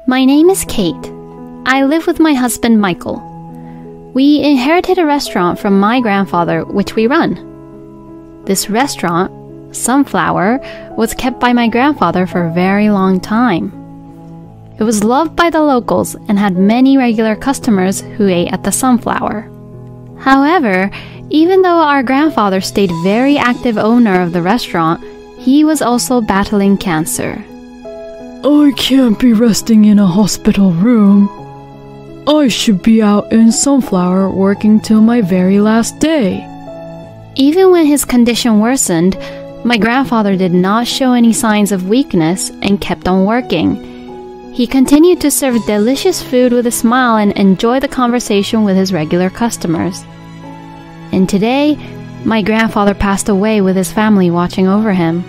My name is Kate. I live with my husband Michael. We inherited a restaurant from my grandfather, which we run. This restaurant, Sunflower, was kept by my grandfather for a very long time. It was loved by the locals and had many regular customers who ate at the Sunflower. However, even though our grandfather stayed very active owner of the restaurant, he was also battling cancer. I can't be resting in a hospital room. I should be out in Sunflower working till my very last day. Even when his condition worsened, my grandfather did not show any signs of weakness and kept on working. He continued to serve delicious food with a smile and enjoy the conversation with his regular customers. And today, my grandfather passed away with his family watching over him.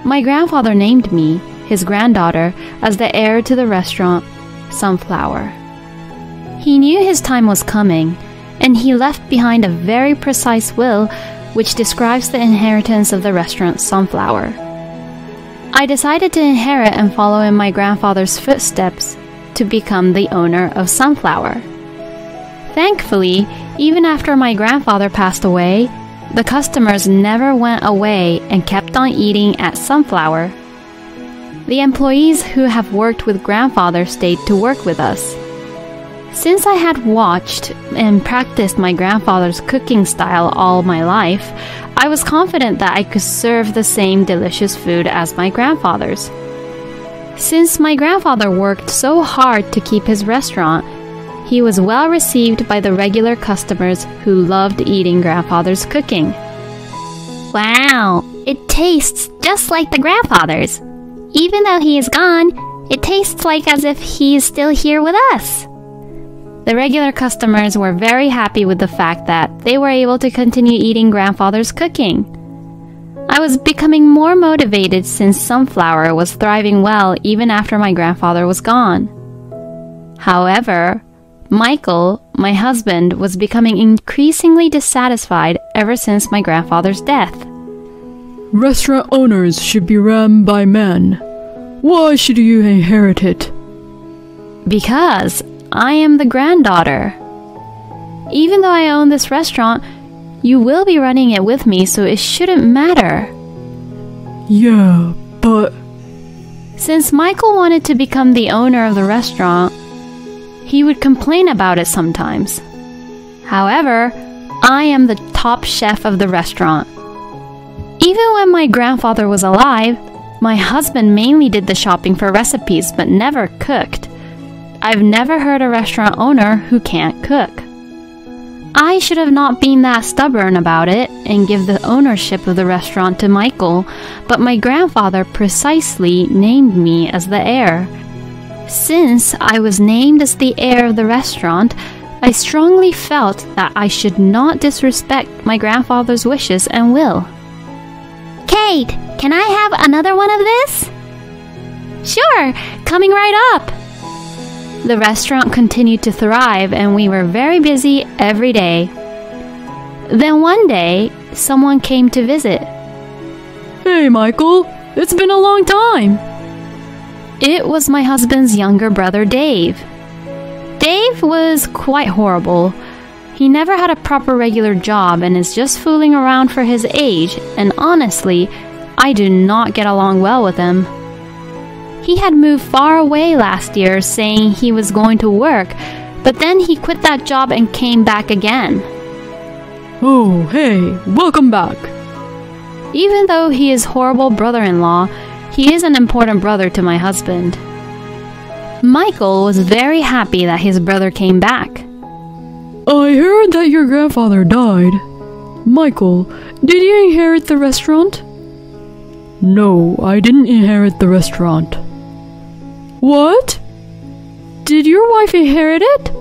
My grandfather named me, his granddaughter, as the heir to the restaurant, Sunflower. He knew his time was coming, and he left behind a very precise will which describes the inheritance of the restaurant Sunflower. I decided to inherit and follow in my grandfather's footsteps to become the owner of Sunflower. Thankfully, even after my grandfather passed away, the customers never went away and kept on eating at Sunflower. The employees who have worked with grandfather stayed to work with us. Since I had watched and practiced my grandfather's cooking style all my life, I was confident that I could serve the same delicious food as my grandfather's. Since my grandfather worked so hard to keep his restaurant, he was well received by the regular customers who loved eating grandfather's cooking. Wow, it tastes just like the grandfather's. Even though he is gone, it tastes like as if he is still here with us. The regular customers were very happy with the fact that they were able to continue eating grandfather's cooking. I was becoming more motivated since Sunflower was thriving well even after my grandfather was gone. However, Michael, my husband, was becoming increasingly dissatisfied ever since my grandfather's death. Restaurant owners should be run by men. Why should you inherit it? Because I am the granddaughter. Even though I own this restaurant, you will be running it with me, so it shouldn't matter. Yeah, but... Since Michael wanted to become the owner of the restaurant, he would complain about it sometimes. However, I am the top chef of the restaurant. Even when my grandfather was alive, my husband mainly did the shopping for recipes but never cooked. I've never heard a restaurant owner who can't cook. I should have not been that stubborn about it and give the ownership of the restaurant to Michael, but my grandfather precisely named me as the heir. Since I was named as the heir of the restaurant, I strongly felt that I should not disrespect my grandfather's wishes and will. Kate, can I have another one of this? Sure, coming right up. The restaurant continued to thrive and we were very busy every day. Then one day, someone came to visit. Hey Michael, it's been a long time. It was my husband's younger brother Dave. Dave was quite horrible. He never had a proper regular job and is just fooling around for his age, and honestly, I do not get along well with him. He had moved far away last year saying he was going to work, but then he quit that job and came back again. Oh, hey, welcome back. Even though he is horrible brother-in-law, he is an important brother to my husband. Michael was very happy that his brother came back. I heard that your grandfather died. Michael, did you inherit the restaurant? No, I didn't inherit the restaurant. What? Did your wife inherit it?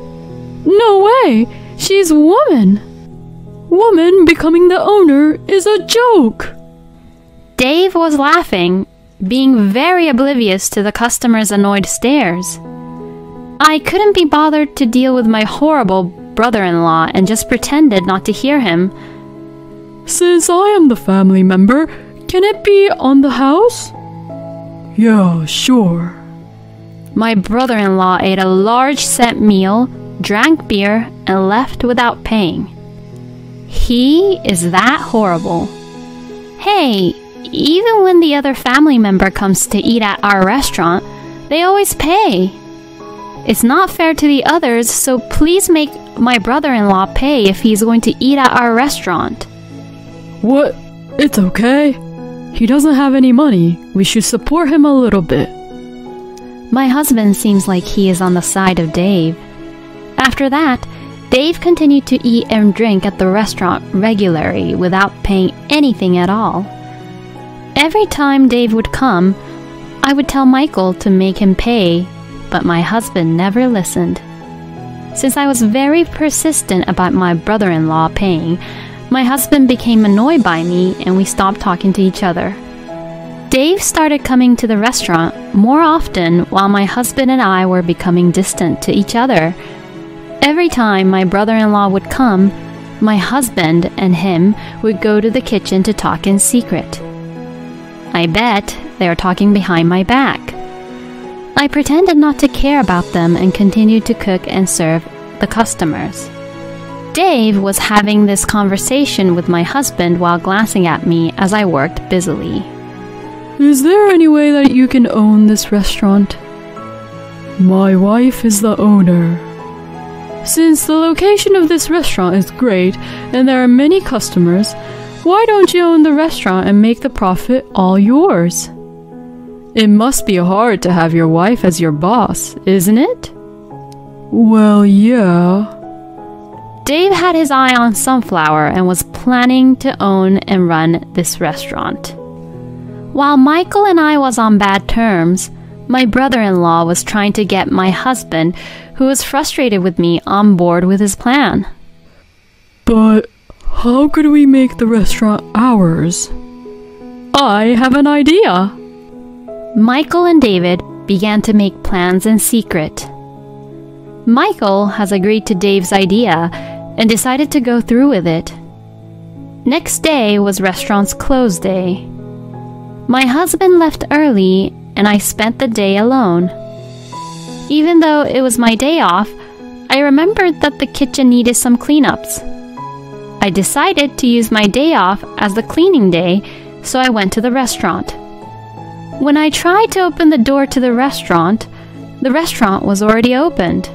No way! She's a woman! Woman becoming the owner is a joke! Dave was laughing, being very oblivious to the customers' annoyed stares. I couldn't be bothered to deal with my horrible brother-in-law and just pretended not to hear him. Since I am the family member, can it be on the house? Yeah, sure. My brother-in-law ate a large set meal, drank beer, and left without paying. He is that horrible. Hey, even when the other family member comes to eat at our restaurant, they always pay. It's not fair to the others, so please make my brother-in-law pay if he's going to eat at our restaurant. What? It's okay. He doesn't have any money. We should support him a little bit. My husband seems like he is on the side of Dave. After that, Dave continued to eat and drink at the restaurant regularly without paying anything at all. Every time Dave would come, I would tell Michael to make him pay, but my husband never listened. Since I was very persistent about my brother-in-law paying, my husband became annoyed by me and we stopped talking to each other. Dave started coming to the restaurant more often while my husband and I were becoming distant to each other. Every time my brother-in-law would come, my husband and him would go to the kitchen to talk in secret. I bet they are talking behind my back. I pretended not to care about them and continued to cook and serve the customers. Dave was having this conversation with my husband while glancing at me as I worked busily. Is there any way that you can own this restaurant? My wife is the owner. Since the location of this restaurant is great and there are many customers, why don't you own the restaurant and make the profit all yours? It must be hard to have your wife as your boss, isn't it? Well, yeah. Dave had his eye on Sunflower and was planning to own and run this restaurant. While Michael and I was on bad terms, my brother-in-law was trying to get my husband, who was frustrated with me, on board with his plan. But how could we make the restaurant ours? I have an idea. Michael and David began to make plans in secret. Michael has agreed to Dave's idea and decided to go through with it. Next day was restaurant's close day. My husband left early and I spent the day alone. Even though it was my day off, I remembered that the kitchen needed some cleanups. I decided to use my day off as the cleaning day, so I went to the restaurant. When I tried to open the door to the restaurant was already opened.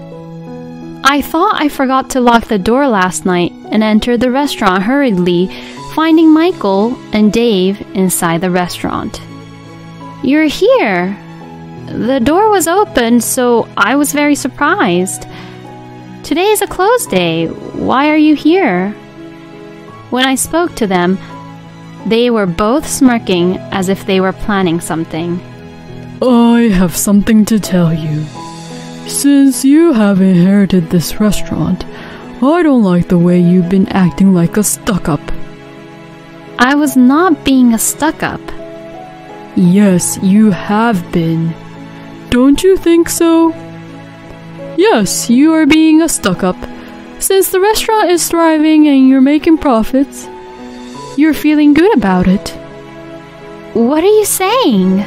I thought I forgot to lock the door last night and entered the restaurant hurriedly, finding Michael and Dave inside the restaurant. "You're here." The door was open, so I was very surprised. "Today is a closed day. Why are you here?" When I spoke to them, they were both smirking as if they were planning something. I have something to tell you. Since you have inherited this restaurant, I don't like the way you've been acting like a stuck-up. I was not being a stuck-up. Yes, you have been. Don't you think so? Yes, you are being a stuck-up. Since the restaurant is thriving and you're making profits, you're feeling good about it. What are you saying?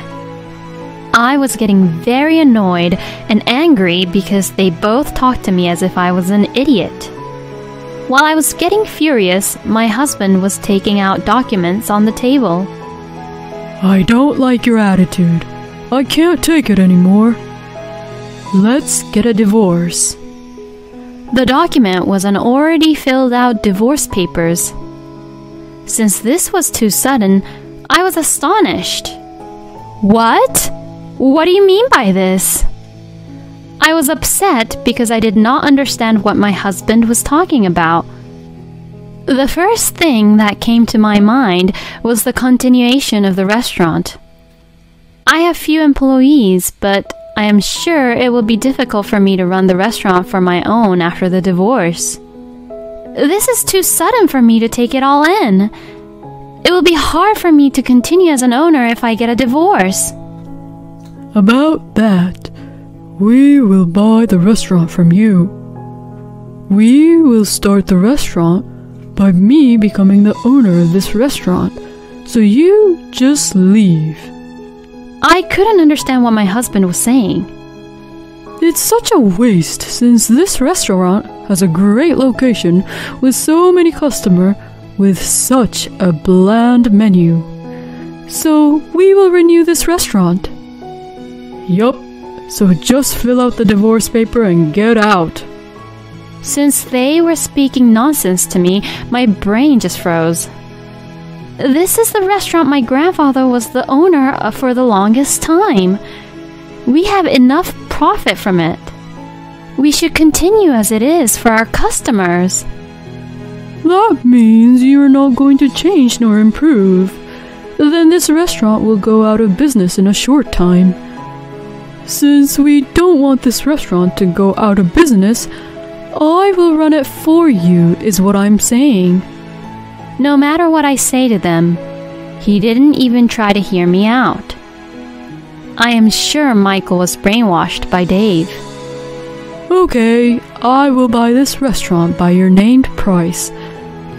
I was getting very annoyed and angry because they both talked to me as if I was an idiot. While I was getting furious, my husband was taking out documents on the table. I don't like your attitude. I can't take it anymore. Let's get a divorce. The document was an already filled out divorce papers. Since this was too sudden, I was astonished. What? What do you mean by this? I was upset because I did not understand what my husband was talking about. The first thing that came to my mind was the continuation of the restaurant. I have few employees, but I am sure it will be difficult for me to run the restaurant for my own after the divorce. This is too sudden for me to take it all in. It will be hard for me to continue as an owner if I get a divorce. About that, we will buy the restaurant from you. We will start the restaurant by me becoming the owner of this restaurant, so you just leave. I couldn't understand what my husband was saying. It's such a waste since this restaurant has a great location with so many customers with such a bland menu. So we will renew this restaurant. Yup, so just fill out the divorce paper and get out. Since they were speaking nonsense to me, my brain just froze. This is the restaurant my grandfather was the owner of for the longest time. We have enough profit from it. We should continue as it is for our customers. That means you are not going to change nor improve. Then this restaurant will go out of business in a short time. Since we don't want this restaurant to go out of business, I will run it for you, is what I'm saying. No matter what I say to them, he didn't even try to hear me out. I am sure Michael was brainwashed by Dave. Okay, I will buy this restaurant by your named price.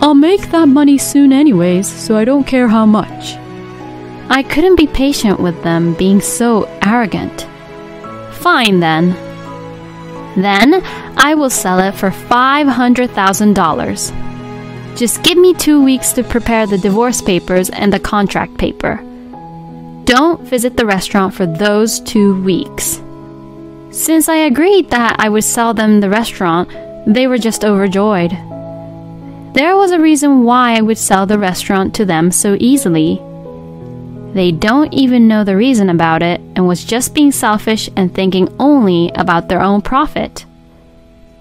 I'll make that money soon anyways, so I don't care how much. I couldn't be patient with them being so arrogant. Fine then. Then I will sell it for $500,000. Just give me 2 weeks to prepare the divorce papers and the contract paper. Don't visit the restaurant for those 2 weeks. Since I agreed that I would sell them the restaurant, they were just overjoyed. There was a reason why I would sell the restaurant to them so easily. They don't even know the reason about it and was just being selfish and thinking only about their own profit.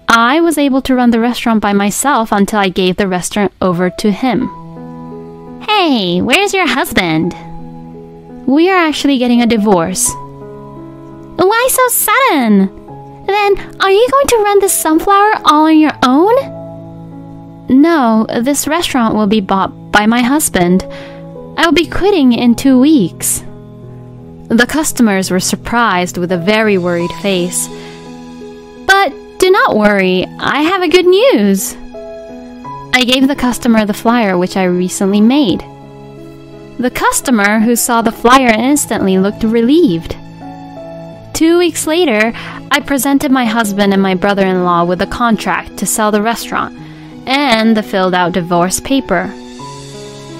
I was able to run the restaurant by myself until I gave the restaurant over to him. Hey, where's your husband? We are actually getting a divorce. Why so sudden? Then, are you going to run this sunflower all on your own? No, this restaurant will be bought by my husband. I will be quitting in 2 weeks. The customers were surprised with a very worried face. But do not worry, I have a good news. I gave the customer the flyer which I recently made. The customer who saw the flyer instantly looked relieved. 2 weeks later, I presented my husband and my brother-in-law with a contract to sell the restaurant and the filled out divorce paper.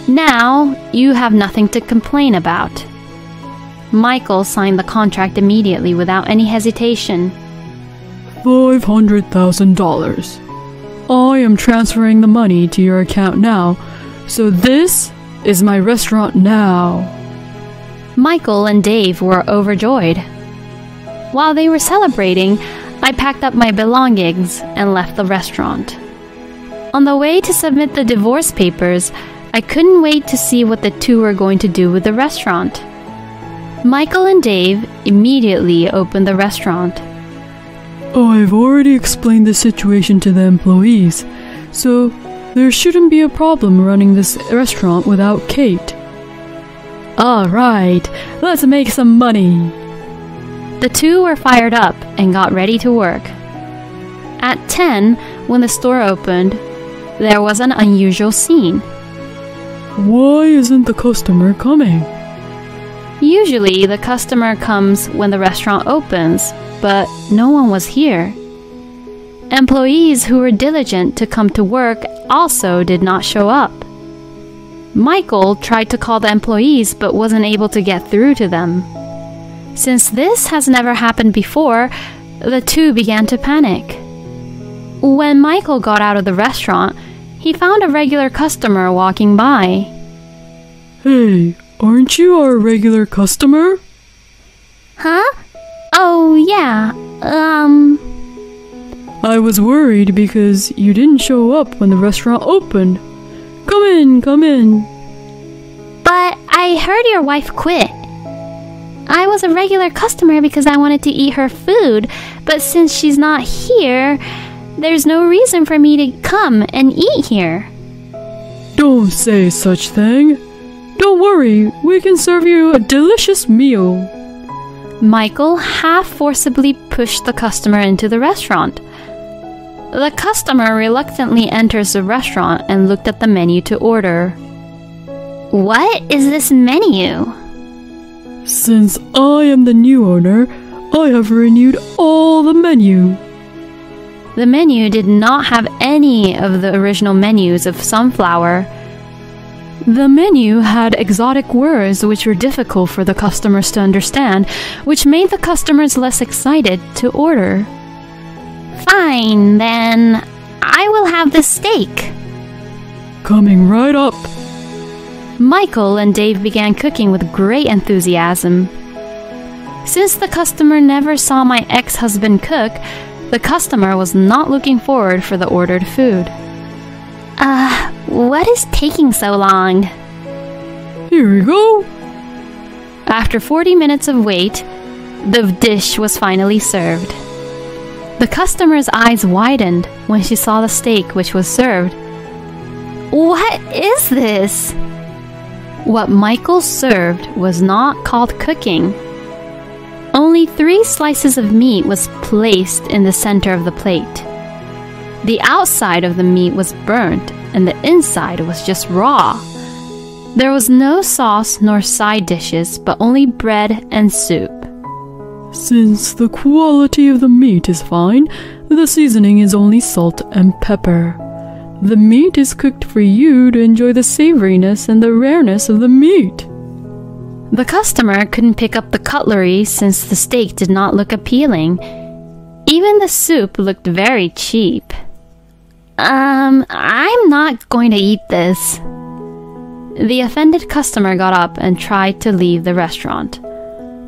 Now, you have nothing to complain about. Michael signed the contract immediately without any hesitation. $500,000. I am transferring the money to your account now, so this is my restaurant now. Michael and Dave were overjoyed. While they were celebrating, I packed up my belongings and left the restaurant. On the way to submit the divorce papers, I couldn't wait to see what the two were going to do with the restaurant. Michael and Dave immediately opened the restaurant. I've already explained the situation to the employees, so there shouldn't be a problem running this restaurant without Kate. Alright, let's make some money. The two were fired up and got ready to work. At 10, when the store opened, there was an unusual scene. Why isn't the customer coming? Usually, the customer comes when the restaurant opens, but no one was here. Employees who were diligent to come to work also did not show up. Michael tried to call the employees but wasn't able to get through to them. Since this has never happened before, the two began to panic. When Michael got out of the restaurant, he found a regular customer walking by. Hey, aren't you our regular customer? Huh? Oh, yeah, I was worried because you didn't show up when the restaurant opened. Come in, come in. But I heard your wife quit. I was a regular customer because I wanted to eat her food, but since she's not here, there's no reason for me to come and eat here. Don't say such thing. Don't worry, we can serve you a delicious meal. Michael half forcibly pushed the customer into the restaurant. The customer reluctantly enters the restaurant and looked at the menu to order. What is this menu? Since I am the new owner, I have renewed all the menu. The menu did not have any of the original menus of Sunflower. The menu had exotic words which were difficult for the customers to understand, which made the customers less excited to order. Fine, then. I will have the steak. Coming right up. Michael and Dave began cooking with great enthusiasm. Since the customer never saw my ex-husband cook, the customer was not looking forward for the ordered food. What is taking so long? Here we go. After 40 minutes of wait, the dish was finally served. The customer's eyes widened when she saw the steak which was served. What is this? What Michael served was not called cooking. Only 3 slices of meat was placed in the center of the plate. The outside of the meat was burnt and the inside was just raw. There was no sauce nor side dishes, but only bread and soup. Since the quality of the meat is fine, the seasoning is only salt and pepper. The meat is cooked for you to enjoy the savoriness and the rareness of the meat. The customer couldn't pick up the cutlery since the steak did not look appealing. Even the soup looked very cheap. I'm not going to eat this. The offended customer got up and tried to leave the restaurant.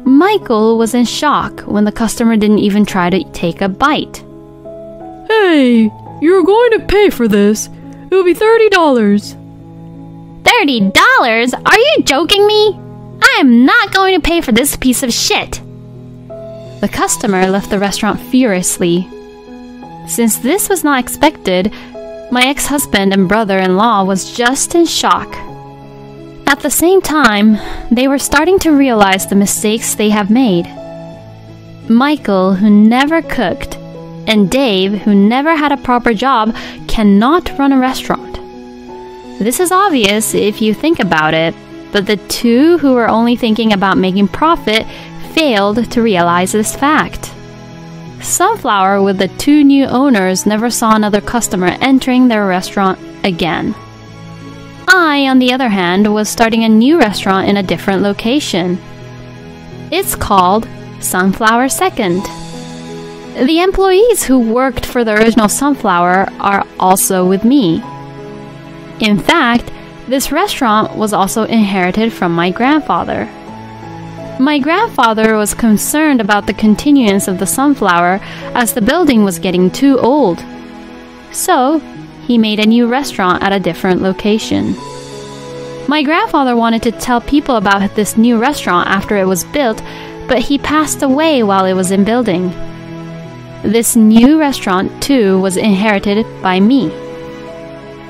Michael was in shock when the customer didn't even try to take a bite. Hey, you're going to pay for this. It'll be $30. $30? Are you joking me? I am not going to pay for this piece of shit. The customer left the restaurant furiously. Since this was not expected, my ex-husband and brother-in-law was just in shock. At the same time, they were starting to realize the mistakes they have made. Michael, who never cooked, and Dave, who never had a proper job, cannot run a restaurant. This is obvious if you think about it, but the two who were only thinking about making profit failed to realize this fact. Sunflower, with the 2 new owners, never saw another customer entering their restaurant again. I, on the other hand, was starting a new restaurant in a different location. It's called Sunflower Second. The employees who worked for the original Sunflower are also with me. In fact, this restaurant was also inherited from my grandfather. My grandfather was concerned about the continuance of the Sunflower as the building was getting too old. So, he made a new restaurant at a different location. My grandfather wanted to tell people about this new restaurant after it was built, but he passed away while it was in building. This new restaurant, too, was inherited by me.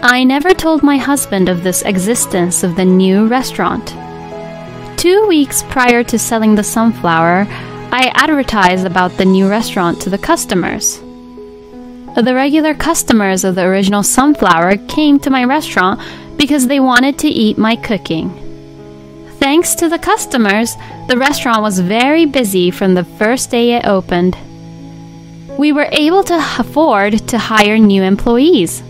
I never told my husband of this existence of the new restaurant. 2 weeks prior to selling the Sunflower, I advertised about the new restaurant to the customers. The regular customers of the original Sunflower came to my restaurant because they wanted to eat my cooking. Thanks to the customers, the restaurant was very busy from the first day it opened. We were able to afford to hire new employees.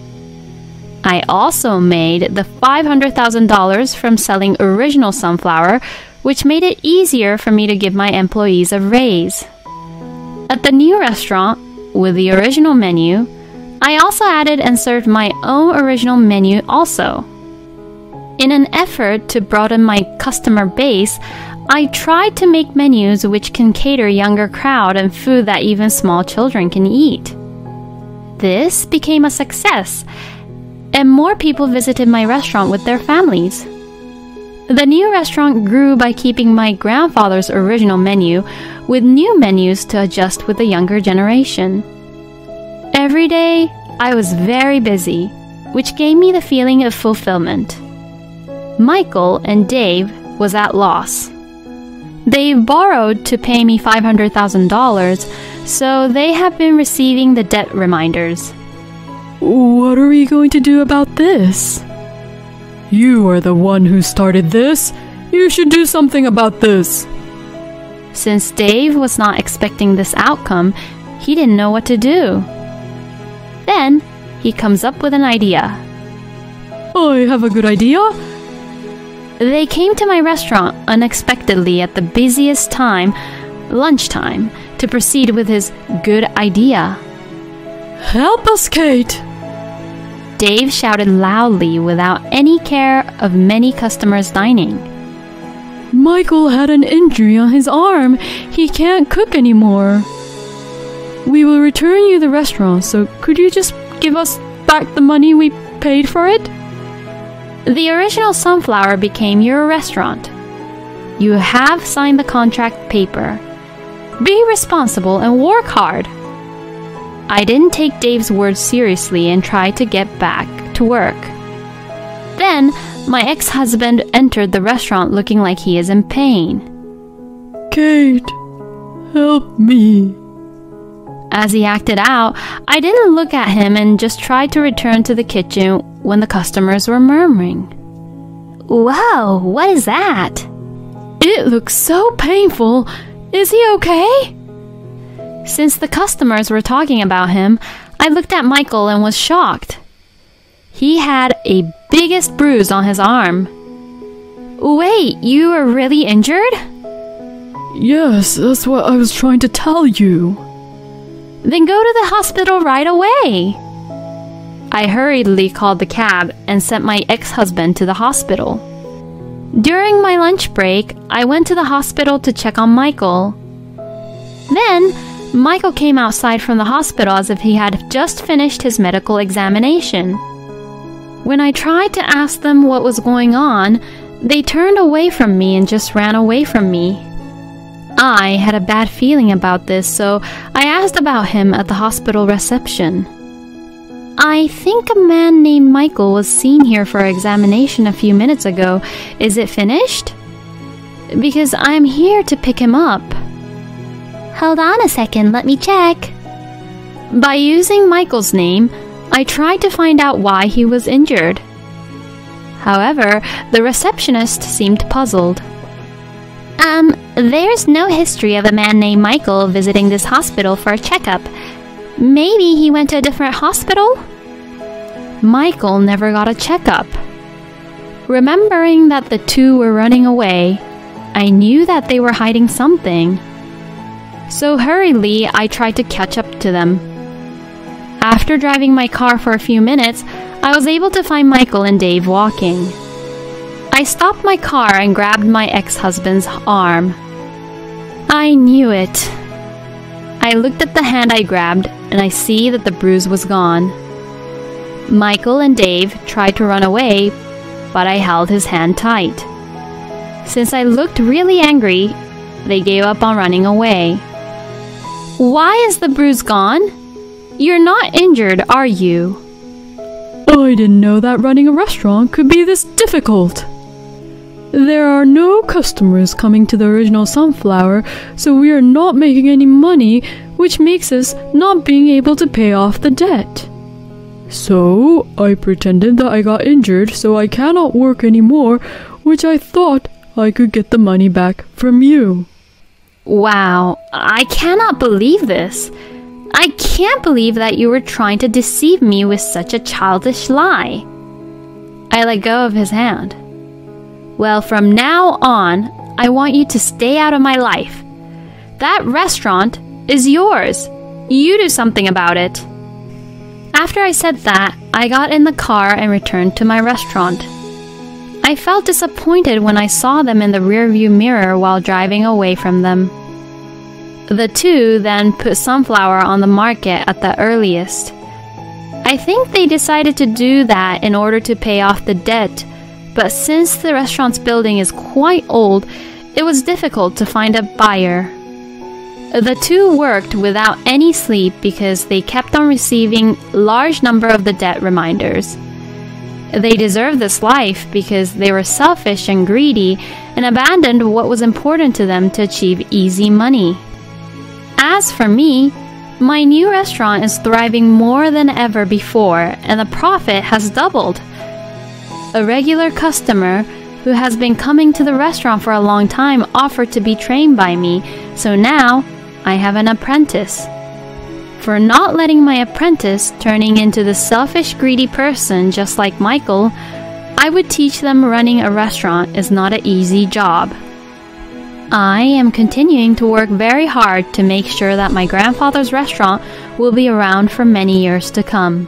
I also made the $500,000 from selling original Sunflower, which made it easier for me to give my employees a raise. At the new restaurant, with the original menu, I also added and served my own original menu also. In an effort to broaden my customer base, I tried to make menus which can cater younger crowd and food that even small children can eat. This became a success, and more people visited my restaurant with their families. The new restaurant grew by keeping my grandfather's original menu with new menus to adjust with the younger generation. Every day, I was very busy, which gave me the feeling of fulfillment. Michael and Dave was at loss. They borrowed to pay me $500,000, so they have been receiving the debt reminders. What are we going to do about this? You are the one who started this. You should do something about this. Since Dave was not expecting this outcome, He didn't know what to do. Then he comes up with an idea. I have a good idea. They came to my restaurant unexpectedly at the busiest time, lunchtime, to proceed with his good idea. Help us, Kate! Dave shouted loudly without any care of many customers dining. Michael had an injury on his arm. He can't cook anymore. We will return you the restaurant, so could you just give us back the money we paid for it? The original Sunflower became your restaurant. You have signed the contract paper. Be responsible and work hard. I didn't take Dave's words seriously and tried to get back to work. Then, my ex-husband entered the restaurant looking like he is in pain. Kate, help me. As he acted out, I didn't look at him and just tried to return to the kitchen when the customers were murmuring. Whoa, what is that? It looks so painful. Is he okay? Since the customers were talking about him, I looked at Michael and was shocked. He had a biggest bruise on his arm. Wait, you were really injured? Yes, that's what I was trying to tell you. Then go to the hospital right away. I hurriedly called the cab and sent my ex-husband to the hospital. During my lunch break, I went to the hospital to check on Michael. Then, Michael came outside from the hospital as if he had just finished his medical examination. When I tried to ask them what was going on, they turned away from me and just ran away from me. I had a bad feeling about this, so I asked about him at the hospital reception. I think a man named Michael was seen here for examination a few minutes ago. Is it finished? Because I'm here to pick him up. Hold on a second, let me check. By using Michael's name, I tried to find out why he was injured. However, the receptionist seemed puzzled. There's no history of a man named Michael visiting this hospital for a checkup. Maybe he went to a different hospital? Michael never got a checkup. Remembering that the two were running away, I knew that they were hiding something. So hurriedly, I tried to catch up to them. After driving my car for a few minutes, I was able to find Michael and Dave walking. I stopped my car and grabbed my ex-husband's arm. I knew it. I looked at the hand I grabbed and I see that the bruise was gone. Michael and Dave tried to run away, but I held his hand tight. Since I looked really angry, they gave up on running away. Why is the bruise gone? You're not injured, are you? I didn't know that running a restaurant could be this difficult. There are no customers coming to the original Sunflower, so we are not making any money, which makes us not being able to pay off the debt. So, I pretended that I got injured so I cannot work anymore, which I thought I could get the money back from you. Wow, I cannot believe this. I can't believe that you were trying to deceive me with such a childish lie. I let go of his hand. Well, from now on, I want you to stay out of my life. That restaurant is yours. You do something about it. After I said that, I got in the car and returned to my restaurant. I felt disappointed when I saw them in the rearview mirror while driving away from them. The two then put Sunflower on the market at the earliest. I think they decided to do that in order to pay off the debt, but since the restaurant's building is quite old, it was difficult to find a buyer. The two worked without any sleep because they kept on receiving a large number of the debt reminders. They deserved this life because they were selfish and greedy and abandoned what was important to them to achieve easy money. As for me, my new restaurant is thriving more than ever before and the profit has doubled. A regular customer who has been coming to the restaurant for a long time offered to be trained by me, so now I have an apprentice. For not letting my apprentice turning into the selfish, greedy person just like Michael, I would teach them running a restaurant is not an easy job. I am continuing to work very hard to make sure that my grandfather's restaurant will be around for many years to come.